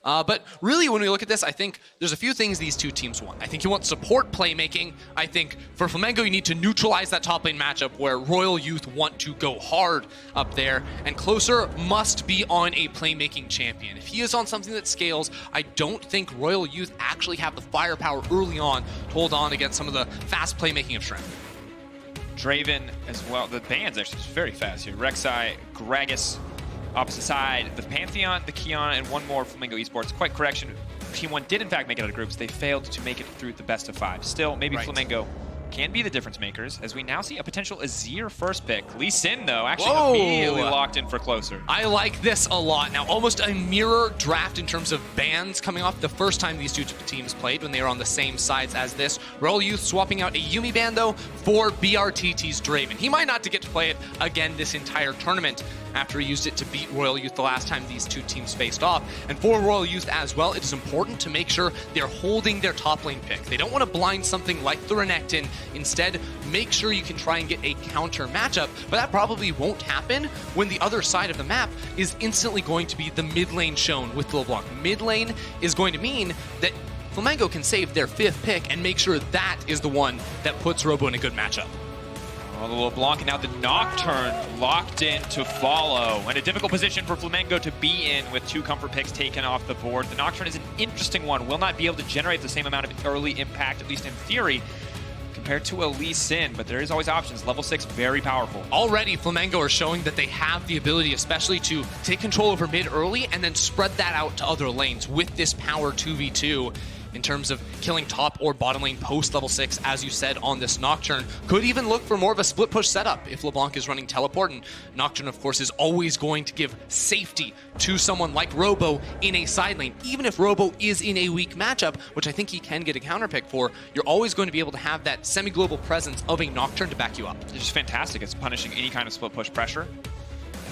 But really, when we look at this, I think there's a few things these two teams want. I think you want support playmaking. I think for Flamengo, you need to neutralize that top lane matchup where Royal Youth want to go hard up there. And Closer must be on a playmaking champion. If he is on something that scales, I don't think Royal Youth actually have the firepower early on to hold on against some of the fast playmaking of Strength. Draven as well. The band's actually very fast here. Rek'Sai, Gragas, opposite side. The Pantheon, the Kiana, and one more Flamengo Esports. Quite correction. Team 1 did in fact make it out of groups. They failed to make it through the best of 5. Still, maybe Flamengo can be the difference makers, as we now see a potential Azir first pick. Lee Sin, though, actually immediately locked in for Closer. I like this a lot. Now, almost a mirror draft in terms of bans coming off the first time these two teams played when they were on the same sides as this. Royal Youth swapping out a Yuumi ban, though, for BRTT's Draven. He might not get to play it again this entire tournament after he used it to beat Royal Youth the last time these two teams faced off. And for Royal Youth as well, it is important to make sure they're holding their top lane pick. They don't want to blind something like the Renekton. Instead, make sure you can try and get a counter matchup, but that probably won't happen when the other side of the map is instantly going to be the mid lane shown with the LeBlanc. Mid lane is going to mean that Flamengo can save their 5th pick and make sure that is the one that puts Robo in a good matchup. Oh, the LeBlanc, and now the Nocturne locked in to follow. And a difficult position for Flamengo to be in with 2 comfort picks taken off the board. The Nocturne is an interesting one. Will not be able to generate the same amount of early impact, at least in theory, compared to a Lee Sin, but there is always options. Level 6, very powerful. Already, Flamengo are showing that they have the ability, especially to take control over mid early and then spread that out to other lanes with this power 2v2. In terms of killing top or bottom lane post level 6, as you said on this Nocturne. Could even look for more of a split push setup if LeBlanc is running teleport, and Nocturne, of course, is always going to give safety to someone like Robo in a side lane. Even if Robo is in a weak matchup, which I think he can get a counter pick for, you're always going to be able to have that semi-global presence of a Nocturne to back you up. It's just fantastic. It's punishing any kind of split push pressure.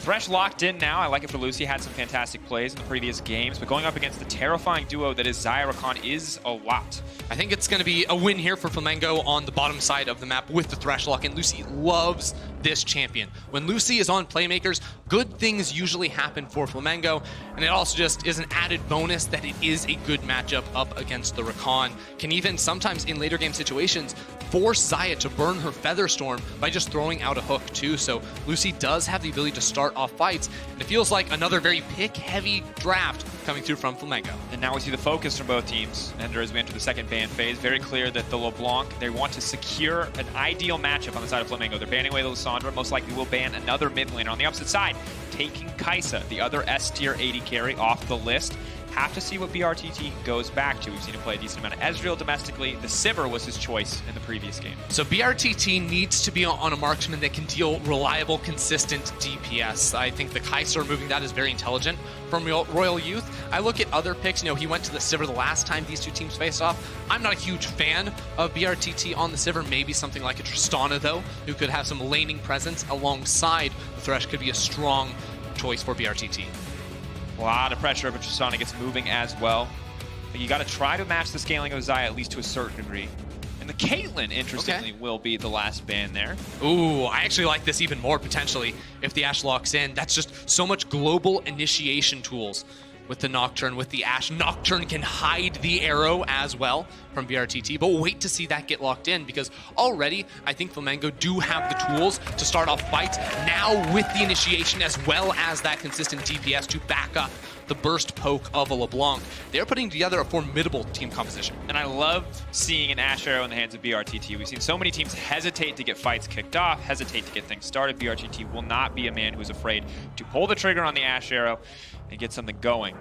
Thresh locked in now. I like it for Lucy. Had some fantastic plays in the previous games, but going up against the terrifying duo that is Xayah Rakan is a lot. I think it's going to be a win here for Flamengo on the bottom side of the map with the Thresh lock, and Lucy loves this champion. When Lucy is on playmakers, good things usually happen for Flamengo, and it also just is an added bonus that it is a good matchup up against the Rakan. Can even sometimes in later game situations force Xayah to burn her Featherstorm by just throwing out a hook too. So Lucy does have the ability to start off fights, and it feels like another very pick-heavy draft coming through from Flamengo. And now we see the focus from both teams. And as we enter the second ban phase, very clear that the LeBlanc, they want to secure an ideal matchup on the side of Flamengo. They're banning away the Lissandra, most likely will ban another mid laner. On the opposite side, taking Kai'Sa, the other S-tier AD carry, off the list. Have to see what BRTT goes back to. We've seen him play a decent amount of Ezreal domestically. The Sivir was his choice in the previous game. So BRTT needs to be on a marksman that can deal reliable, consistent DPS. I think the Kai'Sa removing that is very intelligent from Royal Youth. I look at other picks. You know, he went to the Sivir the last time these two teams faced off. I'm not a huge fan of BRTT on the Sivir. Maybe something like a Tristana, though, who could have some laning presence alongside the Thresh could be a strong choice for BRTT. A lot of pressure, but Tristana gets moving as well. But you got to try to match the scaling of Xayah at least to a certain degree. And the Caitlyn, interestingly, will be the last ban there. Ooh, I actually like this even more potentially if the Ashe locks in. That's just so much global initiation tools with the Nocturne, with the Ashe. Nocturne can hide the arrow as well from BRTT, but wait to see that get locked in, because already I think Flamengo do have the tools to start off fights now with the initiation as well as that consistent DPS to back up the burst poke of a LeBlanc. They're putting together a formidable team composition. And I love seeing an Ashe arrow in the hands of BRTT. We've seen so many teams hesitate to get fights kicked off, hesitate to get things started. BRTT will not be a man who's afraid to pull the trigger on the Ashe arrow and get something going.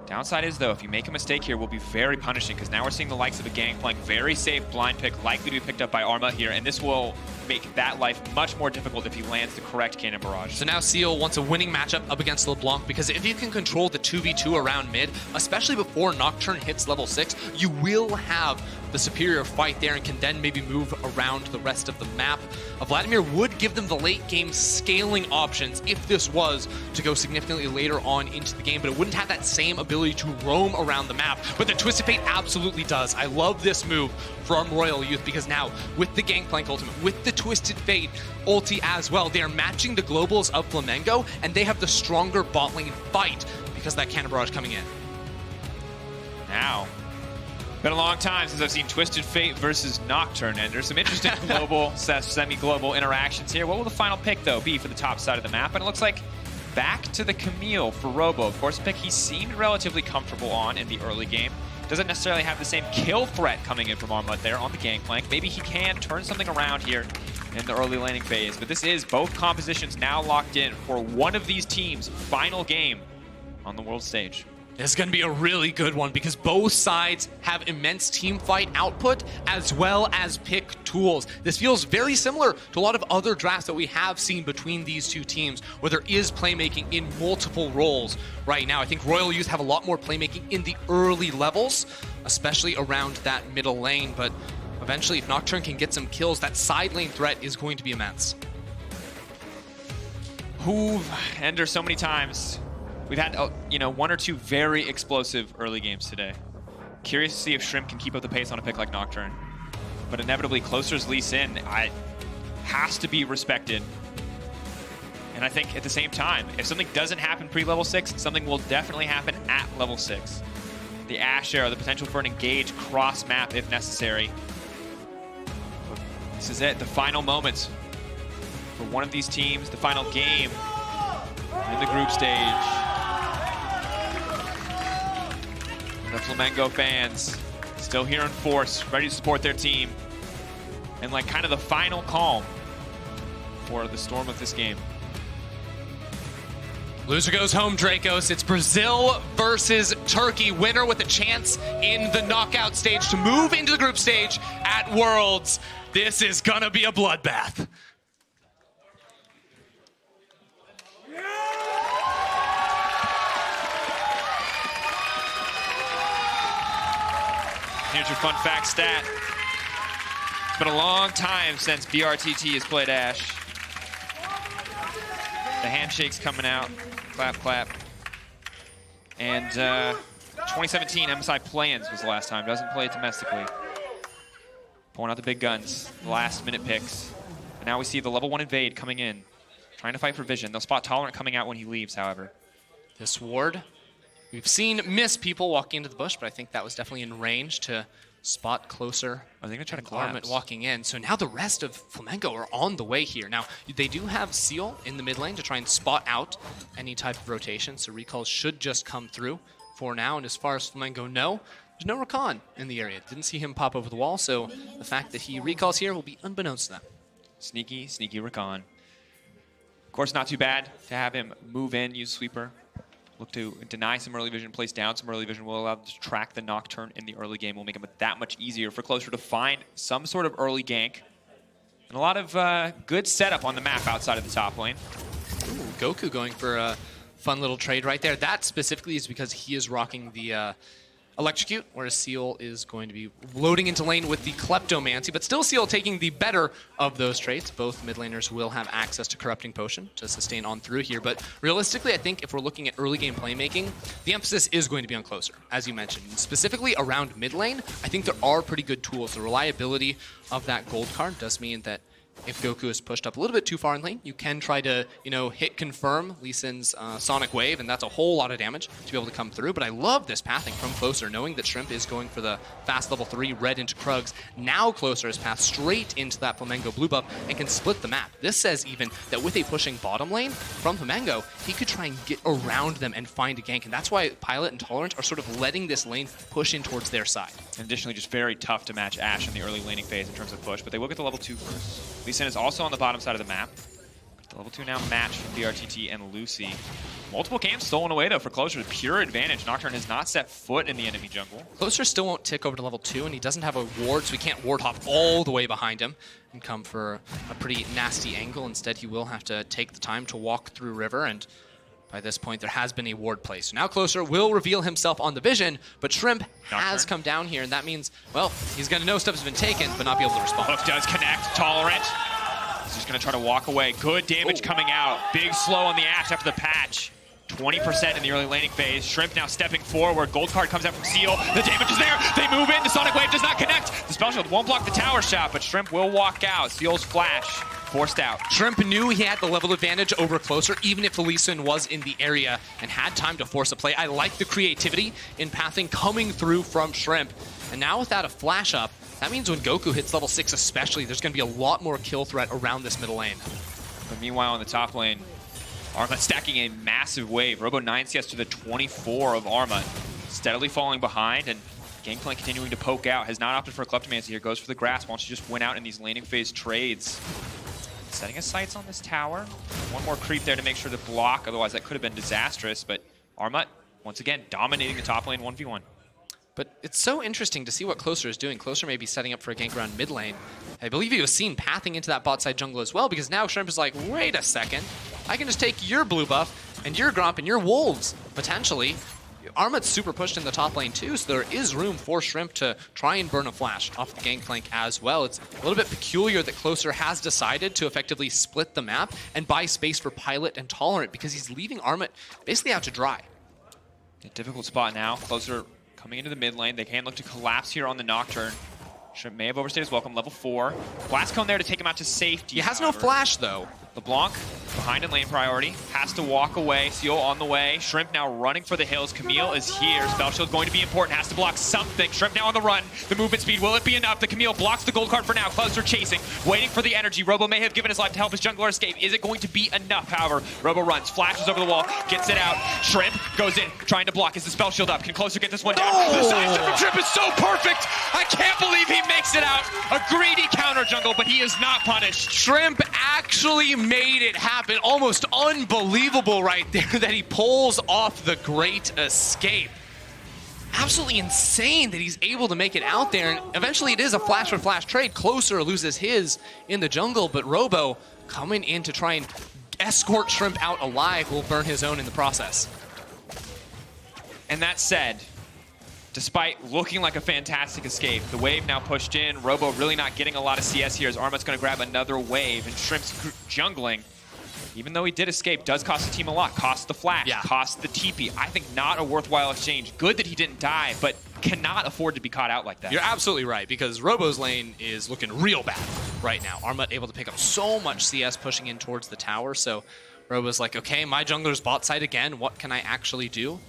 Downside is, though, if you make a mistake here, will be very punishing, because now we're seeing the likes of a Gangplank, very safe blind pick, likely to be picked up by Arma here, and this will make that life much more difficult if he lands the correct cannon barrage. So now Seal wants a winning matchup up against LeBlanc, because if you can control the 2v2 around mid, especially before Nocturne hits level 6, you will have the superior fight there and can then maybe move around the rest of the map. Vladimir would give them the late game scaling options if this was to go significantly later on into the game, but it wouldn't have that same ability to roam around the map. But the Twisted Fate absolutely does. I love this move from Royal Youth, because now with the Gangplank ultimate, with the Twisted Fate ulti as well, they are matching the globals of Flamengo, and they have the stronger bot lane fight because of that cannon barrage coming in. Now, been a long time since I've seen Twisted Fate versus Nocturne, and there's some interesting global, semi-global interactions here. What will the final pick, though, be for the top side of the map? And it looks like back to the Camille for Robo. Of course, a pick he seemed relatively comfortable on in the early game. Doesn't necessarily have the same kill threat coming in from Armut there on the gangplank. Maybe he can turn something around here in the early laning phase. But this is both compositions now locked in for one of these teams' final game on the world stage. This is going to be a really good one because both sides have immense team fight output as well as pick tools. This feels very similar to a lot of other drafts that we have seen between these two teams where there is playmaking in multiple roles right now. I think Royal Youth have a lot more playmaking in the early levels, especially around that middle lane, but eventually if Nocturne can get some kills, that side lane threat is going to be immense. Ender so many times. We've had, one or two very explosive early games today. Curious to see if Shrimp can keep up the pace on a pick like Nocturne. But inevitably, Closer's Lee Sin has to be respected. And I think at the same time, if something doesn't happen pre-level 6, something will definitely happen at level 6. The Ash Arrow, the potential for an engage cross-map if necessary. This is it, the final moments for one of these teams, the final game in the group stage. The Flamengo fans still here in force, ready to support their team. And like kind of the final calm for the storm of this game. Loser goes home, Dracos. It's Brazil versus Turkey. Winner with a chance in the knockout stage to move into the group stage at Worlds. This is gonna be a bloodbath. Here's your fun fact stat. It's been a long time since BRTT has played Ash. The handshake's coming out. Clap, clap. And 2017 MSI Play-ins was the last time. Doesn't play domestically. Pulling out the big guns. Last minute picks. And now we see the level 1 invade coming in. Trying to fight for vision. They'll spot Tolerant coming out when he leaves, however. This ward, we've seen miss people walking into the bush, but I think that was definitely in range to spot Closer. Are they going to try to collapse? Walking in. So now the rest of Flamengo are on the way here. Now, they do have Seal in the mid lane to try and spot out any type of rotation, so recalls should just come through for now. And as far as Flamengo know, there's no Rakan in the area. Didn't see him pop over the wall, so the fact that he recalls here will be unbeknownst to them. Sneaky, sneaky Rakan. Of course, not too bad to have him move in, use Sweeper. Look to deny some early vision, place down some early vision, will allow them to track the Nocturne in the early game, will make it that much easier for Closer to find some sort of early gank. And a lot of good setup on the map outside of the top lane. Ooh, Goku going for a fun little trade right there. That specifically is because he is rocking the Electrocute, whereas Seal is going to be loading into lane with the Kleptomancy, but still Seal taking the better of those traits. Both mid laners will have access to Corrupting Potion to sustain on through here, but realistically, I think if we're looking at early game playmaking, the emphasis is going to be on Closer, as you mentioned. Specifically around mid lane, I think there are pretty good tools. The reliability of that gold card does mean that if Goku is pushed up a little bit too far in lane, you can try to, hit confirm Lee Sin's Sonic Wave, and that's a whole lot of damage to be able to come through. But I love this pathing from Closer, knowing that Shrimp is going for the fast level 3 red into Krugs. Now Closer is passed straight into that Flamengo blue buff and can split the map. This says even that with a pushing bottom lane from Flamengo, he could try and get around them and find a gank. And that's why Pilot and Tolerant are sort of letting this lane push in towards their side. And additionally, just very tough to match Ash in the early laning phase in terms of push, but they will get the level 2 first. Lee Sin is also on the bottom side of the map. The level 2 now matched from BRTT and Lucy. Multiple camps stolen away, though, for Closer. Pure advantage. Nocturne has not set foot in the enemy jungle. Closer still won't tick over to level 2, and he doesn't have a ward, so he can't ward hop all the way behind him and come for a pretty nasty angle. Instead, he will have to take the time to walk through river, and by this point, there has been a ward placed. So now Closer will reveal himself on the vision, but Shrimp has come down here, and that means, well, he's going to know stuff has been taken, but not be able to respond. Hook does connect. Tolerant. He's just going to try to walk away. Good damage coming out. Big slow on the Ash after the patch. 20% in the early laning phase. Shrimp now stepping forward. Gold card comes out from Seal. The damage is there. They move in. The Sonic Wave does not connect. The spell shield won't block the tower shot, but Shrimp will walk out. Seal's flash forced out. Shrimp knew he had the level advantage over Closer, even if Elisan was in the area and had time to force a play. I like the creativity in pathing coming through from Shrimp. And now without a flash up, that means when Goku hits level 6 especially, there's going to be a lot more kill threat around this middle lane. But meanwhile, in the top lane, Arma stacking a massive wave. Robo 9 CS to the 24 of Arma, steadily falling behind, and Gangplank continuing to poke out. Has not opted for a Kleptomancy here, goes for the grass, wants to just win out in these laning phase trades. Setting his sights on this tower. One more creep there to make sure to block, otherwise that could have been disastrous, but Arma, once again, dominating the top lane 1v1. But it's so interesting to see what Closer is doing. Closer may be setting up for a gank around mid lane. I believe he was seen pathing into that bot side jungle as well, because now Shrimp is like, wait a second, I can just take your blue buff and your Gromp and your wolves, potentially. Armat's super pushed in the top lane too, so there is room for Shrimp to try and burn a flash off the gangplank as well. It's a little bit peculiar that Closer has decided to effectively split the map and buy space for Pilot and Tolerant, because he's leaving Armat basically out to dry. A difficult spot now. Closer coming into the mid lane. They can look to collapse here on the Nocturne. Shrimp may have overstayed his welcome. Level 4. Blast Cone there to take him out to safety. He has no flash though. LeBlanc behind in lane priority. Has to walk away. Seal on the way. Shrimp now running for the hills. Camille is here. Spell Shield going to be important. Has to block something. Shrimp now on the run. The movement speed, will it be enough? The Camille blocks the gold card for now. Closer chasing. Waiting for the energy. Robo may have given his life to help his jungler escape. Is it going to be enough? However, Robo runs. Flashes over the wall. Gets it out. Shrimp goes in. Trying to block. Is the Spell Shield up? Can Closer get this one down? The sidestep from Shrimp is so perfect. I can't believe he makes it out. A greedy counter jungle, but he is not punished. Shrimp actually made it happen. Almost unbelievable right there that he pulls off the great escape. Absolutely insane that he's able to make it out there. And eventually it is a flash for flash trade. Closer loses his in the jungle, but Robo coming in to try and escort Shrimp out alive will burn his own in the process. And that said, despite looking like a fantastic escape, the wave now pushed in. Robo really not getting a lot of CS here as Armat's going to grab another wave, and Shrimp's jungling, even though he did escape, does cost the team a lot. Cost the flash, cost the TP. I think not a worthwhile exchange. Good that he didn't die, but cannot afford to be caught out like that. You're absolutely right, because Robo's lane is looking real bad right now. Armat able to pick up so much CS pushing in towards the tower, so Robo's like, okay, my jungler's bot side again. What can I actually do?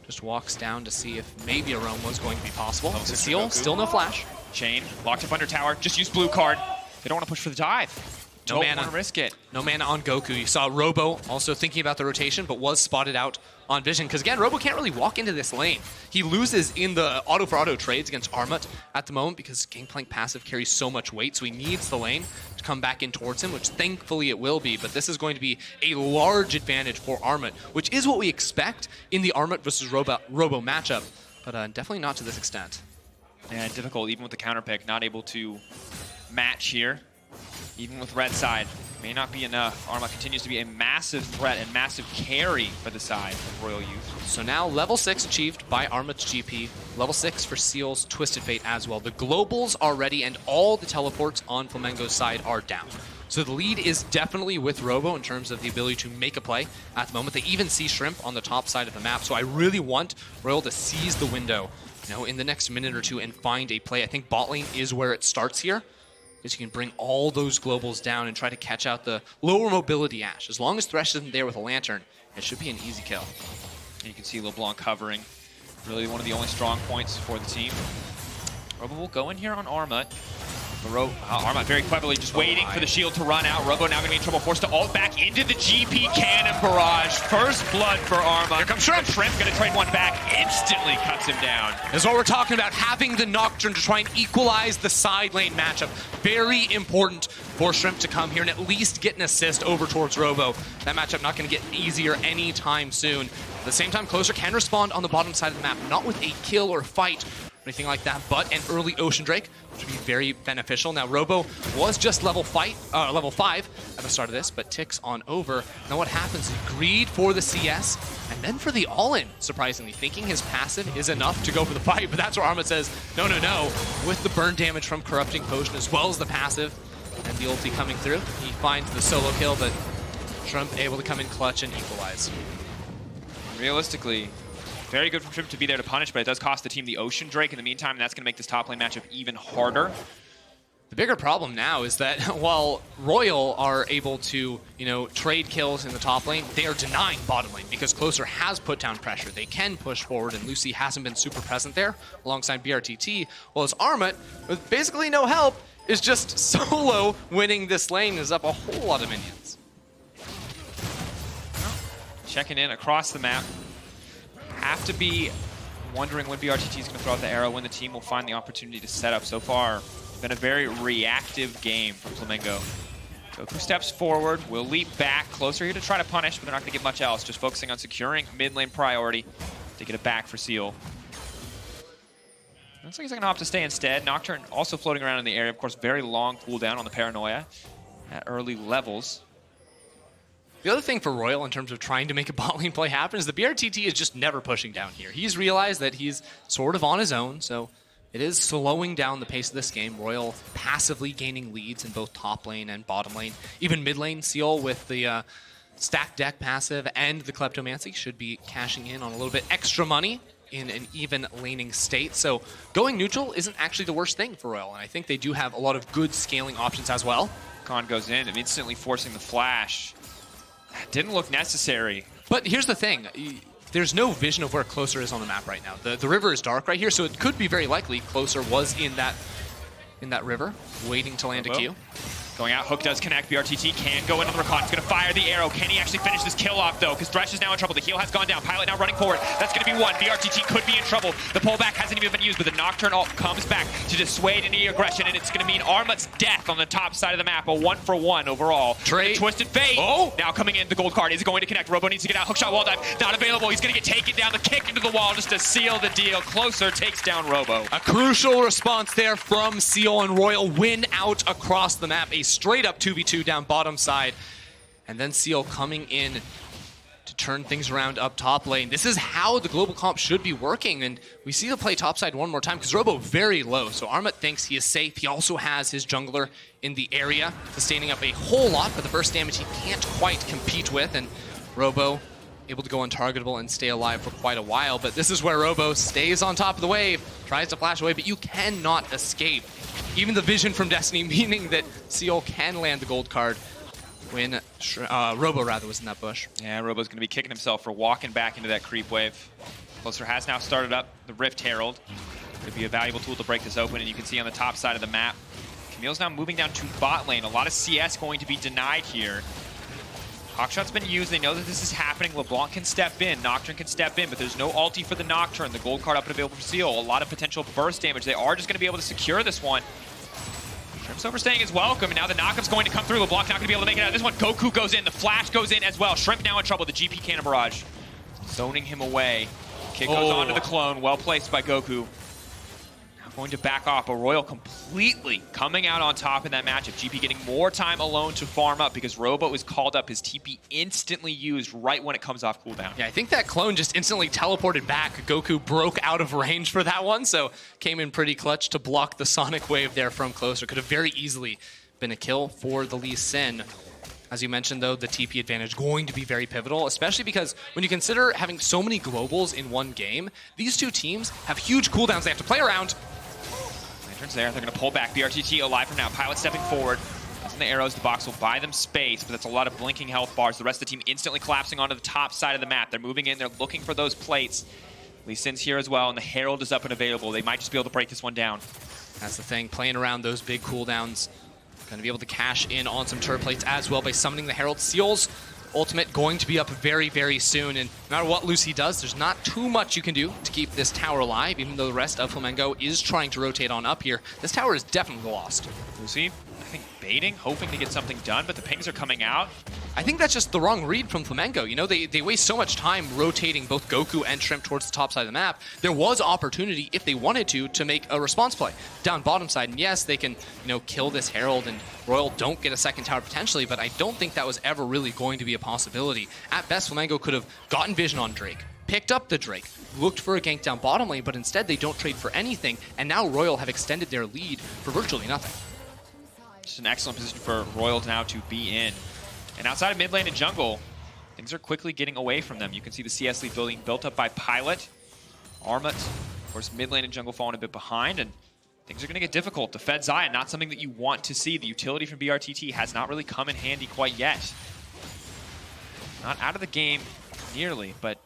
Just walks down to see if maybe a roam was going to be possible. Cecile, still no flash. Chain, locked up under tower, just use blue card. They don't want to push for the dive. No Don't mana. want to risk it. No mana on Goku. You saw Robo also thinking about the rotation, but was spotted out on Vision. Because again, Robo can't really walk into this lane. He loses in the auto for auto trades against Armat at the moment because Gangplank passive carries so much weight, so he needs the lane to come back in towards him, which thankfully it will be. But this is going to be a large advantage for Armat, which is what we expect in the Armat versus Robo matchup, but definitely not to this extent. Yeah, difficult even with the counter pick. Not able to match here. Even with red side, may not be enough. Arma continues to be a massive threat and massive carry for the side of RYL Youth. So now level 6 achieved by Armat's GP. Level 6 for Seal's Twisted Fate as well. The globals are ready and all the teleports on Flamengo's side are down. So the lead is definitely with Robo in terms of the ability to make a play at the moment. They even see Shrimp on the top side of the map. So I really want RYL to seize the window, in the next minute or two and find a play. I think bot lane is where it starts here. Is you can bring all those globals down and try to catch out the lower mobility Ashe. As long as Thresh isn't there with a lantern, it should be an easy kill. And you can see LeBlanc covering. Really one of the only strong points for the team. Robo will go in here on Armat. Armat very cleverly just waiting for the shield to run out. Robo now going to be in trouble, forced to ult back into the GP cannon barrage. First blood for Armat. Here comes Shrimp. Shrimp going to trade one back, instantly cuts him down. That's what we're talking about, having the Nocturne to try and equalize the side lane matchup. Very important for Shrimp to come here and at least get an assist over towards Robo. That matchup not going to get easier anytime soon. At the same time, Closer can respond on the bottom side of the map, not with a kill or fight or anything like that, but an early Ocean Drake, which would be very beneficial. Now, Robo was just level 5 at the start of this, but ticks on over. Now what happens? He greed for the CS, and then for the all-in, surprisingly, thinking his passive is enough to go for the fight, but that's where Armat says, no, no, no. With the burn damage from Corrupting Potion, as well as the passive, and the ulti coming through, he finds the solo kill, but Shrimp able to come in clutch and equalize. Realistically, very good for Shrimp to be there to punish, but it does cost the team the Ocean Drake in the meantime, and that's going to make this top lane matchup even harder. The bigger problem now is that while RYL are able to, trade kills in the top lane, they are denying bottom lane because Closer has put down pressure. They can push forward, and Lucy hasn't been super present there alongside BRTT. While as Armut, with basically no help, is just solo winning this lane, is up a whole lot of minions. Checking in across the map. Have to be wondering when BRTT is going to throw out the arrow, when the team will find the opportunity to set up. So far, been a very reactive game from Flamengo. Goku steps forward, will leap back, Closer here to try to punish, but they're not going to get much else. Just focusing on securing mid lane priority to get it back for Seal. Looks like he's going to opt to stay instead. Nocturne also floating around in the area. Of course, very long cooldown on the Paranoia at early levels. The other thing for RYL in terms of trying to make a bot lane play happen is the BRTT is just never pushing down here. He's realized that he's sort of on his own, so it is slowing down the pace of this game. RYL passively gaining leads in both top lane and bottom lane. Even mid lane, Seal with the stack deck passive and the Kleptomancy should be cashing in on a little bit extra money in an even laning state. So going neutral isn't actually the worst thing for RYL, and I think they do have a lot of good scaling options as well. Khan goes in and instantly forcing the flash. Didn't look necessary. But here's the thing. There's no vision of where Closer is on the map right now. The river is dark right here, so it could be very likely Closer was in that river, waiting to land a Q. Going out, hook does connect. BRTT can go in on the recon. He's going to fire the arrow. Can he actually finish this kill off, though? Because Thresh is now in trouble. The heal has gone down. Pilot now running forward. That's going to be one. BRTT could be in trouble. The pullback hasn't even been used, but the Nocturne ult comes back to dissuade any aggression, and it's going to mean Armut's death on the top side of the map. A 1-for-1 overall. Trade. Twisted Fate. Oh! Now coming in, the gold card is going to connect. Robo needs to get out. Hookshot wall dive. Not available. He's going to get taken down. The kick into the wall just to seal the deal. Closer takes down Robo. A crucial response there from Seal, and RYL win out across the map. A straight-up 2v2 down bottom side, and then Seal coming in to turn things around up top lane. This is how the global comp should be working, and we see the play top side one more time because Robo very low, so Armut thinks he is safe. He also has his jungler in the area, sustaining up a whole lot, but the burst damage he can't quite compete with, and Robo able to go untargetable and stay alive for quite a while. But this is where Robo stays on top of the wave, tries to flash away, but you cannot escape. Even the vision from Destiny, meaning that Seal can land the gold card when Robo was in that bush. Yeah, Robo's going to be kicking himself for walking back into that creep wave. Closer has now started up the Rift Herald. Could be a valuable tool to break this open, and you can see on the top side of the map, Camille's now moving down to bot lane. A lot of CS going to be denied here. Hawkshot's been used. They know that this is happening. LeBlanc can step in. Nocturne can step in, but there's no ulti for the Nocturne. The gold card up and available for Seal. A lot of potential burst damage. They are just going to be able to secure this one. Shrimp's overstaying is welcome, and now the knockup's going to come through. LeBlanc not going to be able to make it out of this one. Goku goes in. The flash goes in as well. Shrimp now in trouble. The GP Cannon Barrage zoning him away. Kick goes onto the clone. Well placed by Goku. Going to back off, but RYL completely coming out on top in that matchup. GP getting more time alone to farm up because Robo is called up. His TP instantly used right when it comes off cooldown. Yeah, I think that clone just instantly teleported back. Goku broke out of range for that one, so came in pretty clutch to block the Sonic Wave there from Closer. Could have very easily been a kill for the Lee Sin. As you mentioned, though, the TP advantage going to be very pivotal, especially because when you consider having so many globals in one game, these two teams have huge cooldowns they have to play around. There, they're going to pull back. BRTT alive for now. Pilot stepping forward. Using the arrows, the box will buy them space, but that's a lot of blinking health bars. The rest of the team instantly collapsing onto the top side of the map. They're moving in. They're looking for those plates. Lee Sin's here as well, and the Herald is up and available. They might just be able to break this one down. That's the thing. Playing around those big cooldowns. Going to be able to cash in on some turret plates as well by summoning the Herald. Seal's ultimate going to be up very, very soon, and no matter what Lucy does, there's not too much you can do to keep this tower alive, even though the rest of Flamengo is trying to rotate on up here. This tower is definitely lost. Lucy, I think baiting, hoping to get something done, but the pings are coming out. I think that's just the wrong read from Flamengo. You know, they waste so much time rotating both Goku and Shrimp towards the top side of the map. There was opportunity, if they wanted to make a response play down bottom side. And yes, they can, kill this Herald, and RYL don't get a second tower potentially, but I don't think that was ever really going to be a possibility. At best, Flamengo could have gotten vision on Drake, picked up the Drake, looked for a gank down bottom lane, but instead they don't trade for anything, and now RYL have extended their lead for virtually nothing. Just an excellent position for RYL now to be in. And outside of mid lane and jungle, things are quickly getting away from them. You can see the CS lead built up by Pilot. Armut, of course, mid lane and jungle falling a bit behind, and things are going to get difficult. The Fed Zion, not something that you want to see. The utility from BRTT has not really come in handy quite yet. Not out of the game nearly, but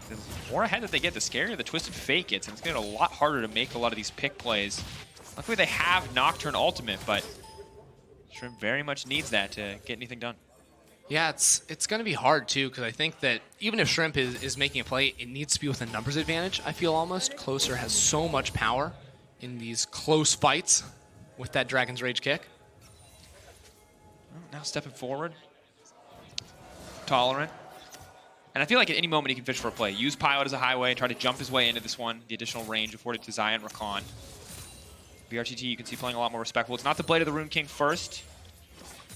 the more ahead that they get, the scarier the Twisted Fate gets, and it's going to get a lot harder to make a lot of these pick plays. Luckily, they have Nocturne Ultimate, but Shrimp very much needs that to get anything done. Yeah, it's going to be hard, too, because I think that even if Shrimp is making a play, it needs to be with a numbers advantage, I feel almost. Closer has so much power in these close fights with that Dragon's Rage kick. Now stepping forward. Tolerant. And I feel like at any moment he can fish for a play. Use Pilot as a highway, try to jump his way into this one. The additional range afforded to Zion Rakan. BRTT, you can see playing a lot more respectful. It's not the Blade of the Rune King first.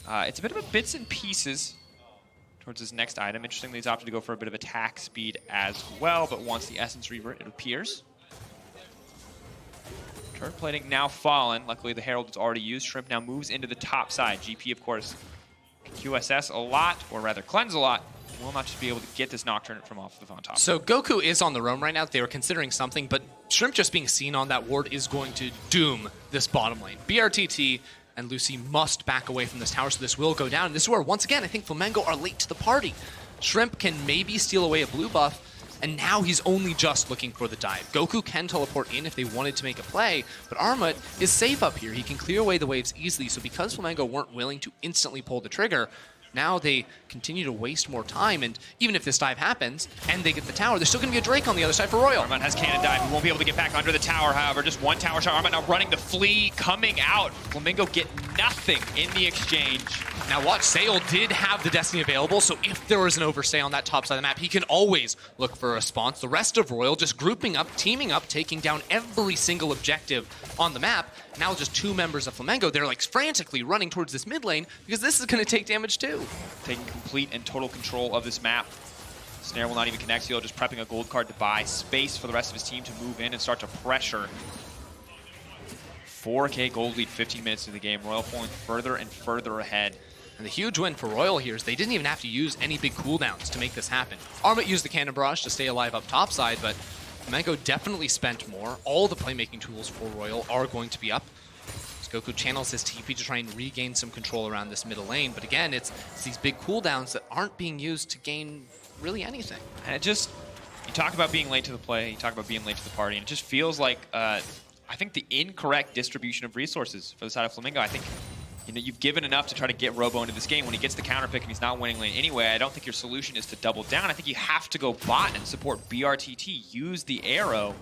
It's a bit of a bits and pieces towards his next item. Interestingly, he's opted to go for a bit of attack speed as well, but wants the Essence Reaver, it appears. Turret plating now fallen. Luckily, the Herald is already used. Shrimp now moves into the top side. GP, of course, can QSS a lot, or rather cleanse a lot. Will not just be able to get this Nocturne from off the on top. So Goku is on the roam right now. They were considering something, but Shrimp just being seen on that ward is going to doom this bottom lane. BRTT and Lucy must back away from this tower, so this will go down. And this is where, once again, I think Flamengo are late to the party. Shrimp can maybe steal away a blue buff, and now he's only just looking for the dive. Goku can teleport in if they wanted to make a play, but Armut is safe up here. He can clear away the waves easily, so because Flamengo weren't willing to instantly pull the trigger, now they continue to waste more time, and even if this dive happens and they get the tower, there's still going to be a Drake on the other side for RYL. Armut has cannon dive. He won't be able to get back under the tower, however. Just one tower shot. Armut now running the flea, coming out. Flamingo get nothing in the exchange. Now watch, Sail did have the Destiny available, so if there was an overstay on that top side of the map, he can always look for a response. The rest of RYL just grouping up, teaming up, taking down every single objective on the map. Now just two members of Flamengo, they're like frantically running towards this mid lane because this is going to take damage too. Taking complete and total control of this map. Snare will not even connect. Seal just prepping a gold card to buy space for the rest of his team to move in and start to pressure. 4K gold lead, 15 minutes into the game. RYL pulling further and further ahead. And the huge win for RYL here is they didn't even have to use any big cooldowns to make this happen. Armut used the Cannon Barrage to stay alive up top side, but Flamengo definitely spent more. All the playmaking tools for RYL are going to be up. Goku channels his TP to try and regain some control around this middle lane, but again, it's these big cooldowns that aren't being used to gain really anything. And it just, you talk about being late to the play, you talk about being late to the party, and it just feels like, I think the incorrect distribution of resources for the side of Flamengo. I think, you know, you've given enough to try to get Robo into this game. When he gets the counter pick and he's not winning lane anyway, I don't think your solution is to double down. I think you have to go bot and support BRTT, use the arrow,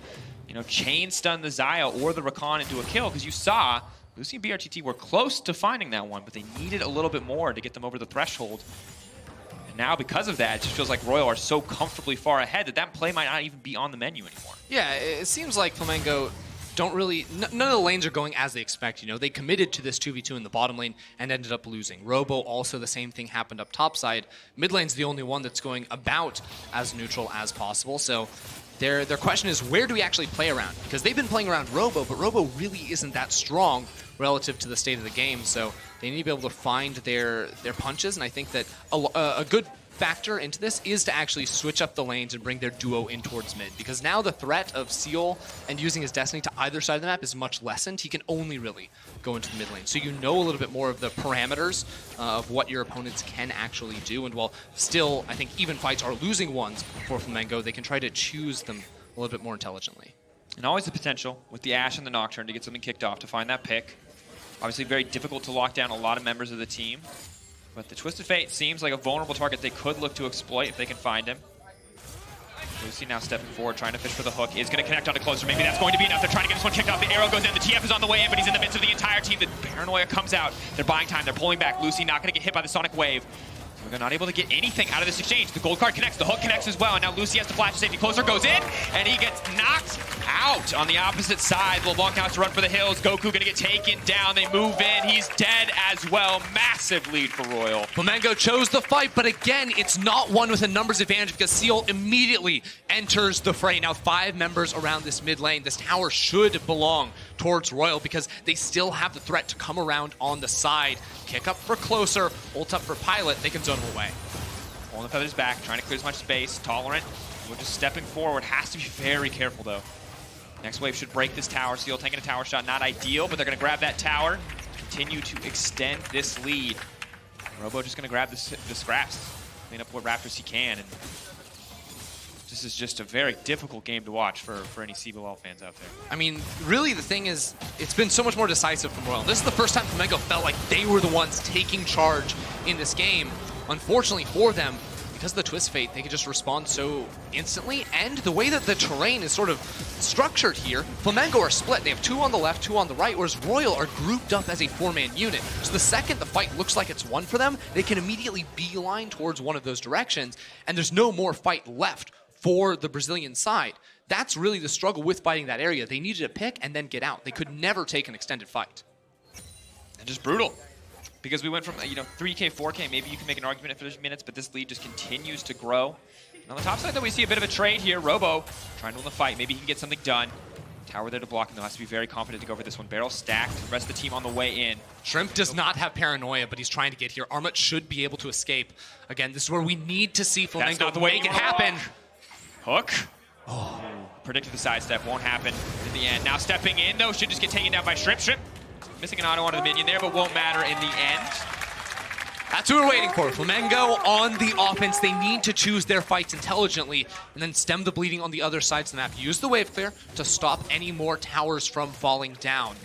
you know, chain stun the Xayah or the Rakan into a kill, because you saw Lucy and BRTT were close to finding that one, but they needed a little bit more to get them over the threshold. And now, because of that, it just feels like RYL are so comfortably far ahead that that play might not even be on the menu anymore. Yeah, it seems like Flamengo don't really, none of the lanes are going as they expect. You know, they committed to this 2v2 in the bottom lane and ended up losing. Robo, also the same thing happened up top side. Mid lane's the only one that's going about as neutral as possible. So their question is, where do we actually play around? Because they've been playing around Robo, but Robo really isn't that strong relative to the state of the game. So they need to be able to find their punches, and I think that a good factor into this is to actually switch up the lanes and bring their duo in towards mid, because now the threat of Seal and using his Destiny to either side of the map is much lessened. He can only really go into the mid lane, so you know a little bit more of the parameters of what your opponents can actually do, and while still I think even fights are losing ones for Flamengo, they can try to choose them a little bit more intelligently. And always the potential with the Ashe and the Nocturne to get something kicked off, to find that pick. Obviously very difficult to lock down a lot of members of the team. But the Twisted Fate seems like a vulnerable target they could look to exploit if they can find him. Lucy now stepping forward, trying to fish for the hook. Is going to connect onto Closer. Maybe that's going to be enough. They're trying to get this one kicked off. The arrow goes in. The TF is on the way in, but he's in the midst of the entire team. The paranoia comes out. They're buying time. They're pulling back. Lucy not going to get hit by the Sonic Wave. We're not able to get anything out of this exchange. The gold card connects. The hook connects as well. And now Lucy has to flash to safety. Closer goes in, and he gets knocked out on the opposite side. LeBlanc has to run for the hills. Goku going to get taken down. They move in. He's dead as well. Massive lead for RYL. Flamengo chose the fight, but again, it's not one with a numbers advantage because Seal immediately enters the fray. Now 5 members around this mid lane. This tower should belong towards RYL because they still have the threat to come around on the side. Kick up for Closer, ult up for Pilot. They can zone him away. Pulling the feathers back, trying to clear as much space. Tolerant. We're just stepping forward. Has to be very careful, though. Next wave should break this tower. Seal taking a tower shot, not ideal, but they're going to grab that tower. Continue to extend this lead. Robo just going to grab the scraps, clean up what Raptors he can. And this is just a very difficult game to watch for any CBLL fans out there. I mean, really the thing is, it's been so much more decisive from RYL. This is the first time Flamengo felt like they were the ones taking charge in this game. Unfortunately for them, because of the twist fate, they could just respond so instantly, and the way that the terrain is sort of structured here, Flamengo are split. They have 2 on the left, 2 on the right, whereas RYL are grouped up as a 4-man unit. So the second the fight looks like it's won for them, they can immediately beeline towards one of those directions, and there's no more fight left for the Brazilian side. That's really the struggle with fighting that area. They needed to pick and then get out. They could never take an extended fight. And just brutal. Because we went from 3K, 4K, maybe you can make an argument for those minutes, but this lead just continues to grow. And on the top side, though, we see a bit of a trade here. Robo trying to win the fight. Maybe he can get something done. Tower there to block, and they'll have to be very confident to go for this one. Barrel stacked. The rest of the team on the way in. Shrimp does not have paranoia, but he's trying to get here. Armut should be able to escape. Again, this is where we need to see Flamengo make it happen. Hook. Oh. Predicted the sidestep. Won't happen in the end. Now stepping in, though, should just get taken down by Shrimp. Shrimp missing an auto onto the minion there, but won't matter in the end. That's what we're waiting for. Flamengo on the offense. They need to choose their fights intelligently and then stem the bleeding on the other sides of the map. Use the wave clear to stop any more towers from falling down.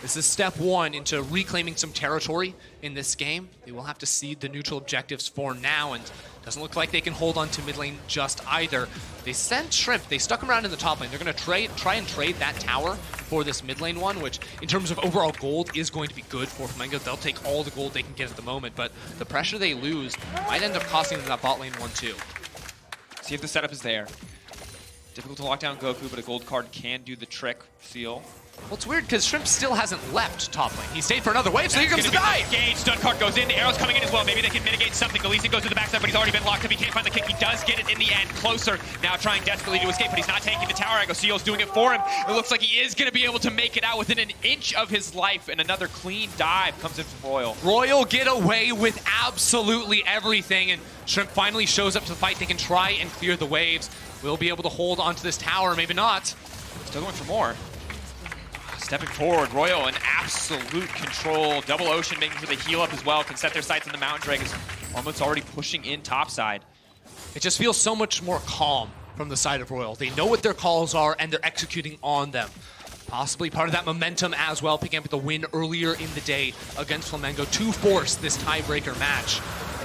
This is step 1 into reclaiming some territory in this game. They will have to cede the neutral objectives for now, and doesn't look like they can hold on to mid lane just either. They sent Shrimp. They stuck him around in the top lane. They're going to try and trade that tower for this mid lane one, which in terms of overall gold is going to be good for Flamengo. They'll take all the gold they can get at the moment, but the pressure they lose might end up costing them that bot lane one too. See if the setup is there. Difficult to lock down Goku, but a gold card can do the trick. Seal. Well, it's weird because Shrimp still hasn't left top lane. He stayed for another wave, so here comes the dive! Engage, stun card goes in, the arrow's coming in as well. Maybe they can mitigate something. The Lee Sin goes to the backside, but he's already been locked up. He can't find the kick. He does get it in the end. Closer, now trying desperately to escape, but he's not taking the tower angle. Seal's doing it for him. It looks like he is going to be able to make it out within an inch of his life, and another clean dive comes in from RYL. RYL get away with absolutely everything, and Shrimp finally shows up to the fight. They can try and clear the waves. We'll be able to hold onto this tower, maybe not. Still going for more. Stepping forward, RYL in absolute control. Double Ocean making sure they heal up as well. Can set their sights on the Mountain Drake as Armut's already pushing in topside. It just feels so much more calm from the side of RYL. They know what their calls are and they're executing on them. Possibly part of that momentum as well, picking up the win earlier in the day against Flamengo to force this tiebreaker match.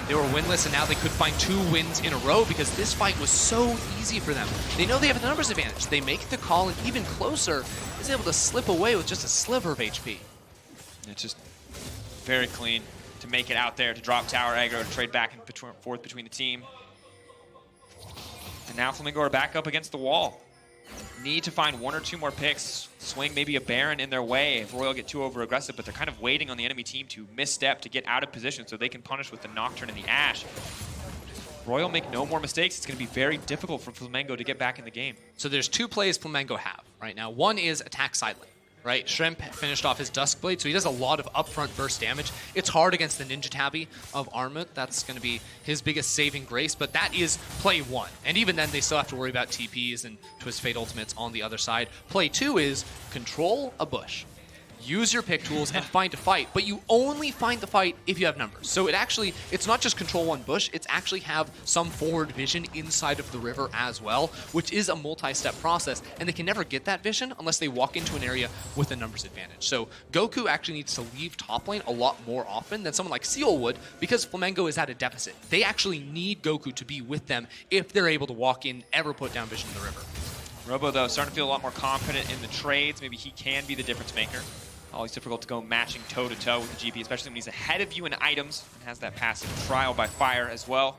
They were winless, and now they could find 2 wins in a row because this fight was so easy for them. They know they have the numbers advantage. They make the call, and even closer, is able to slip away with just a sliver of HP. It's just very clean to make it out there, to drop tower aggro, to trade back and forth between the team. And now Flamengo are back up against the wall. Need to find 1 or 2 more picks, swing maybe a Baron in their way if RYL get too over-aggressive, but they're kind of waiting on the enemy team to misstep, to get out of position so they can punish with the Nocturne and the Ashe. RYL make no more mistakes. It's going to be very difficult for Flamengo to get back in the game. So there's 2 plays Flamengo have right now. One is attack side lane. Right, Shrimp finished off his Duskblade, so he does a lot of upfront burst damage. It's hard against the Ninja Tabby of Armut. That's going to be his biggest saving grace, but that is play 1. And even then, they still have to worry about TPs and Twist Fate ultimates on the other side. Play 2 is control a bush. Use your pick tools and find a fight, but you only find the fight if you have numbers. So it's not just control 1 bush, it's actually have some forward vision inside of the river as well, which is a multi-step process, and they can never get that vision unless they walk into an area with a numbers advantage. So Goku actually needs to leave top lane a lot more often than someone like Seal would, because Flamengo is at a deficit. They actually need Goku to be with them if they're able to walk in, ever put down vision in the river. Robo, though, starting to feel a lot more confident in the trades. Maybe he can be the difference maker. Always difficult to go matching toe-to-toe with the GP, especially when he's ahead of you in items and has that passive trial by fire as well.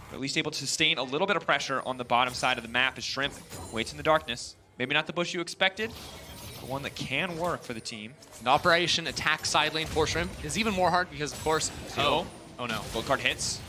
But at least able to sustain a little bit of pressure on the bottom side of the map as Shrimp waits in the darkness. Maybe not the bush you expected, but one that can work for the team. An operation attack side lane for Shrimp is even more hard because, of course, oh no. Gold card hits.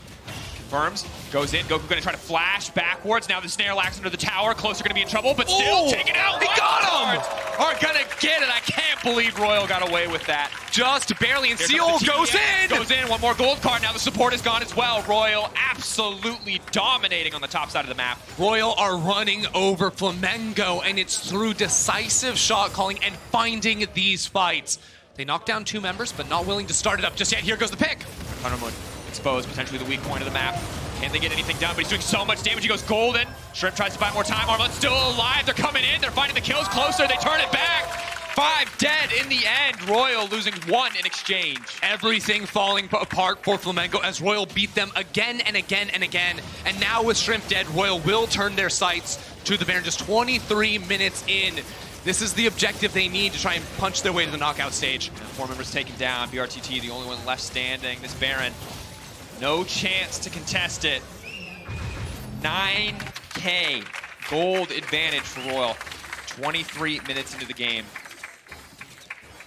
Confirms, goes in. Goku gonna try to flash backwards. Now the snare lacks under the tower. Closer gonna be in trouble, but still taken out. He got him! Are gonna get it. I can't believe Royal got away with that. Just barely, and Here Seal comes the goes TPS. in! Goes in, one more gold card. Now the support is gone as well. Royal absolutely dominating on the top side of the map. Royal are running over Flamengo, and it's through decisive shot calling and finding these fights. They knock down 2 members, but not willing to start it up just yet. Here goes the pick. Thundermoon exposed, potentially the weak point of the map. Can they get anything done? But he's doing so much damage. He goes golden. Shrimp tries to buy more time. Armlet's still alive. They're coming in. They're finding the kills closer. They turn it back. 5 dead in the end. Royal losing 1 in exchange. Everything falling apart for Flamengo as Royal beat them again and again and again. And now with Shrimp dead, Royal will turn their sights to the Baron just 23 minutes in. This is the objective they need to try and punch their way to the knockout stage. And 4 members taken down. BRTT, the only one left standing. This Baron, no chance to contest it. 9K gold advantage for Royal. 23 minutes into the game.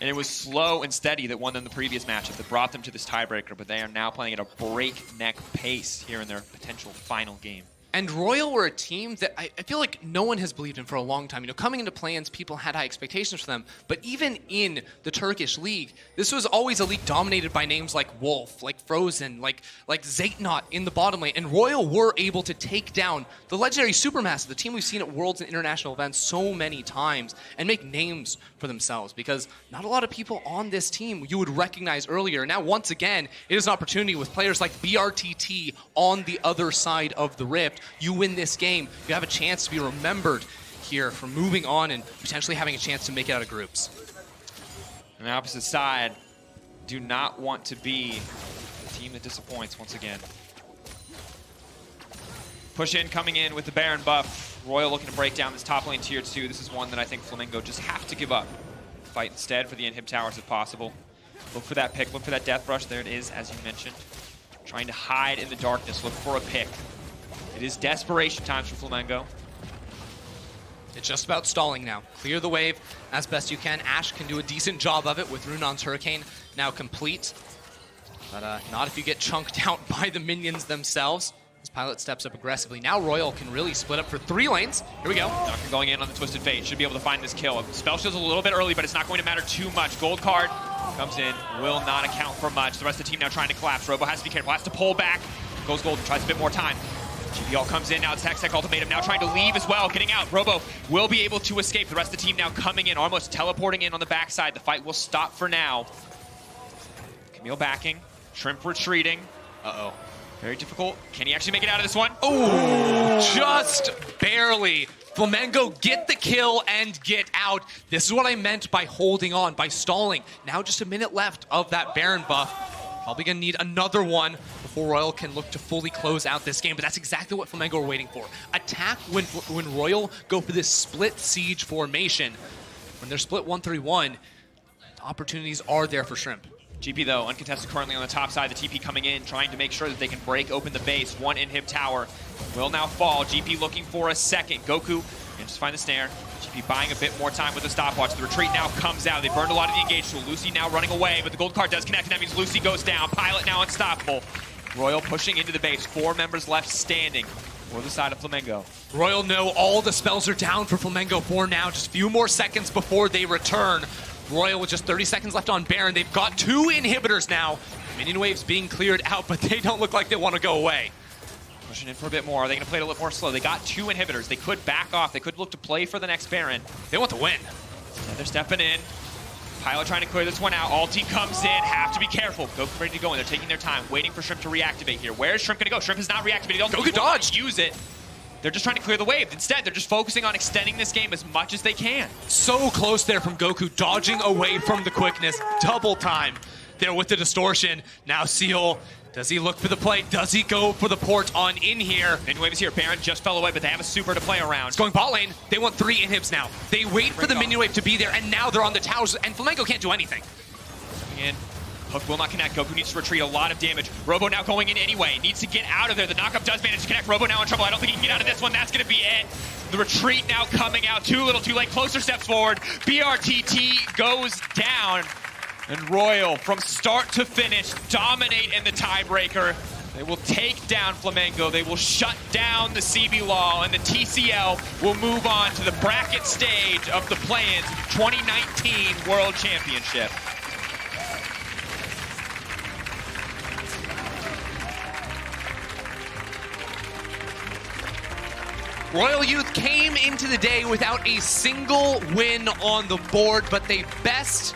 And it was slow and steady that won them the previous matchup that brought them to this tiebreaker, but they are now playing at a breakneck pace here in their potential final game. And Royal were a team that I feel like no one has believed in for a long time. You know, coming into play-ins, people had high expectations for them. But even in the Turkish league, this was always a league dominated by names like Wolf, like Frozen, like Zaytnot in the bottom lane. And Royal were able to take down the legendary Supermassive, the team we've seen at Worlds and international events so many times, and make names for themselves. Because not a lot of people on this team you would recognize earlier. Now, once again, it is an opportunity with players like BRTT on the other side of the rift. You win this game, you have a chance to be remembered here for moving on and potentially having a chance to make it out of groups. On the opposite side, do not want to be the team that disappoints once again. Push in, coming in with the Baron buff. Royal looking to break down this top lane tier 2. This is one that I think Flamengo just have to give up. Fight instead for the inhib towers if possible. Look for that pick, look for that death rush. There it is, as you mentioned. Trying to hide in the darkness, look for a pick. It is desperation times for Flamengo. It's just about stalling now. Clear the wave as best you can. Ashe can do a decent job of it with Runon's Hurricane now complete. But not if you get chunked out by the minions themselves. This Pilot steps up aggressively. Now Royal can really split up for 3 lanes. Here we go. Doctor going in on the Twisted Fate. Should be able to find this kill. Spell shield's a little bit early, but it's not going to matter too much. Gold card comes in. Will not account for much. The rest of the team now trying to collapse. Robo has to be careful. Has to pull back. Goes golden. Tries a bit more time. GBL comes in now. It's Hextech Ultimatum now trying to leave as well. Getting out. Robo will be able to escape. The rest of the team now coming in. Almost teleporting in on the backside. The fight will stop for now. Camille backing. Shrimp retreating. Uh-oh. Very difficult. Can he actually make it out of this one? Oh, just barely. Flamengo get the kill and get out. This is what I meant by holding on, by stalling. Now just a minute left of that Baron buff. Probably gonna need another one before Royal can look to fully close out this game, but that's exactly what Flamengo are waiting for. Attack when Royal go for this split siege formation. When they're split 1-3-1, the opportunities are there for Shrimp. GP, though, uncontested currently on the top side. The TP coming in, trying to make sure that they can break open the base. One inhib tower will now fall. GP looking for a second. Goku can just find the snare. GP buying a bit more time with the stopwatch. The retreat now comes out. They burned a lot of the engage tool. Lucy now running away, but the gold card does connect, and that means Lucy goes down. Pilot now unstoppable. Royal pushing into the base. 4 members left standing for the side of Flamengo. Royal know all the spells are down for Flamengo for now. Just a few more seconds before they return. Royal with just 30 seconds left on Baron. They've got 2 inhibitors now. Minion waves being cleared out, but they don't look like they want to go away. Pushing in for a bit more. Are they going to play it a little more slow? They got 2 inhibitors. They could back off. They could look to play for the next Baron. They want to win. And they're stepping in. Pilot trying to clear this one out. Ulti comes in. Have to be careful. Goku ready to go in. They're taking their time, waiting for Shrimp to reactivate here. Where is Shrimp going to go? Shrimp is not reactivated. Goku dodged. Use it. They're just trying to clear the wave. Instead, they're just focusing on extending this game as much as they can. So close there from Goku, dodging away from the quickness. Double time there with the distortion. Now Seal, does he look for the play? Does he go for the port on in here? Minion wave is here. Baron just fell away, but they have a super to play around. It's going bot lane. They want 3 inhibs now. They wait for the minion wave to be there, and now they're on the towers, and Flamengo can't do anything. Coming in. Hook will not connect. Goku needs to retreat. A lot of damage. Robo now going in anyway. Needs to get out of there. The knockup does manage to connect. Robo now in trouble. I don't think he can get out of this one. That's going to be it. The retreat now coming out. Too little, too late. Closer steps forward. BRTT goes down. And Royal, from start to finish, dominate in the tiebreaker. They will take down Flamengo. They will shut down the CB-Law, and the TCL will move on to the bracket stage of the play-ins 2019 World Championship. Royal Youth came into the day without a single win on the board, but they best